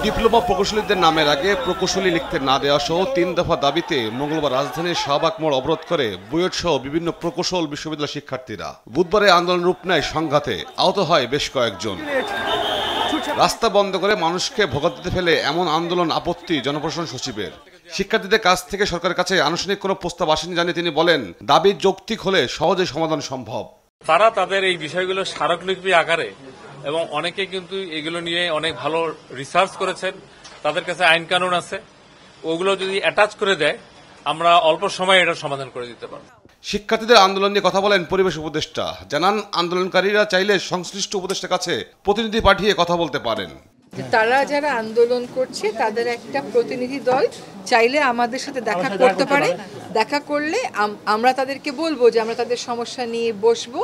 Diploma প্রকৌশলীদের নামের আগে প্রকৌশলী লিখতে না দেওয়া সহ 3 দফা দাবিতে মঙ্গলবার রাজধানীর শাহবাগ মোড় অবরোধ করে বুয়েট সহ বিভিন্ন প্রকৌশল বিশ্ববিদ্যালয়ের শিক্ষার্থীরা। বুধবারে আন্দোলন রূপ নেয় সংঘাতে, আহত হয় বেশ কয়েকজন। রাস্তা বন্ধ করে মানুষকে ভোগান্তিতে ফেলে এমন আন্দোলন আপত্তি জনপ্রশাসন সচিবের। শিক্ষার্থীদের কাছ থেকে সরকারের কাছে আনুষ্ঠানিক কোনো প্রস্তাব আসেনি জানিয়ে তিনি বলেন, দাবি যৌক্তিক হলে সহজে সমাধান সম্ভব। তারা তাদের এই বিষয়গুলো স্মারকলিপি আকারে এবং অনেকে কিন্তু এগুলো নিয়ে অনেক ভালো রিসার্চ করেছেন, তাদের কাছে আইন কানুন আছে, ওগুলো যদি অ্যাটাচ করে দেয় আমরা অল্প সময়ে এটার সমাধান করে দিতে পারব। শিক্ষার্থীদের আন্দোলন নিয়ে কথা বলেন পরিবেশ উপদেষ্টা, জানান আন্দোলনকারীরা চাইলে সংশ্লিষ্ট উপদেষ্টার কাছে প্রতিনিধি পাঠিয়ে কথা বলতে পারেন। তারা যারা আন্দোলন করছে তাদের একটা প্রতিনিধি দল চাইলে আমাদের সাথে দেখা করতে পারে। দেখা করলে আমরা তাদেরকে বলবো যে আমরা তাদের সমস্যা নিয়ে বসবো,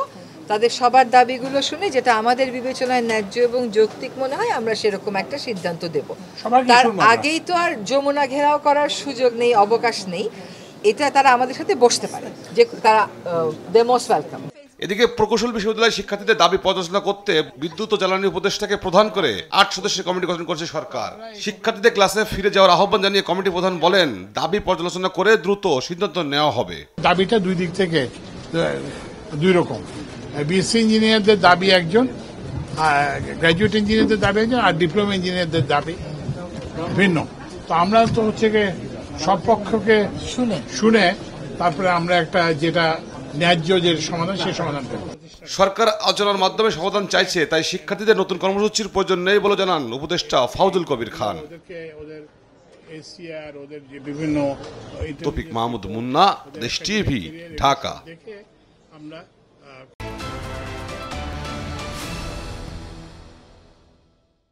তাদের সবার দাবিগুলো শুনে যেটা আমাদের বিবেচনায় ন্যায্য এবং যৌক্তিক মনে হয় আমরা সেরকম একটা সিদ্ধান্ত দেব। তার আগেই তো আর যমুনা ঘেরাও করার সুযোগ নেই, অবকাশ নেই। এটা তারা আমাদের সাথে বসতে পারে, যে তারা দে মোস্ট ওয়েলকাম। এদিকে প্রকৌশল বিশ্ববিদ্যালয়ের শিক্ষার্থীদের দাবি পর্যালোচনা করতে বিদ্যুৎ ও জ্বালানি উপদেষ্টাকে প্রধান করে 8 সদস্যের কমিটি গঠন করেছে সরকার। শিক্ষার্থীদের ক্লাসে ফিরে যাওয়ার আহ্বান জানিয়ে কমিটি প্রধান বলেন, দাবি পর্যালোচনা করে দ্রুত সিদ্ধান্ত নেওয়া হবে। দাবিটা দুই দিক থেকে দুই রকম। বিএসসি ইঞ্জিনিয়ারদের দাবি একজন, গ্র্যাজুয়েট ইঞ্জিনিয়ারদের দাবি একজন, আর ডিপ্লোমা ইঞ্জিনিয়ারদের দাবি ভিন্ন। তো আমরা তো হচ্ছে সব পক্ষকে শুনে তারপরে আমরা একটা যেটা ন্যায্য যে সমাধান সেই সমাধান করব। সরকার আলোচনার মাধ্যমে সমাধান চাইছে, তাই শিক্ষার্থীদের নতুন কর্মসূচির প্রয়োজন নেই বলে জানান উপদেষ্টা ফাউজুল কবির খান। তৌফিক মাহমুদ মুন্না, দেশ টিভি, ঢাকা।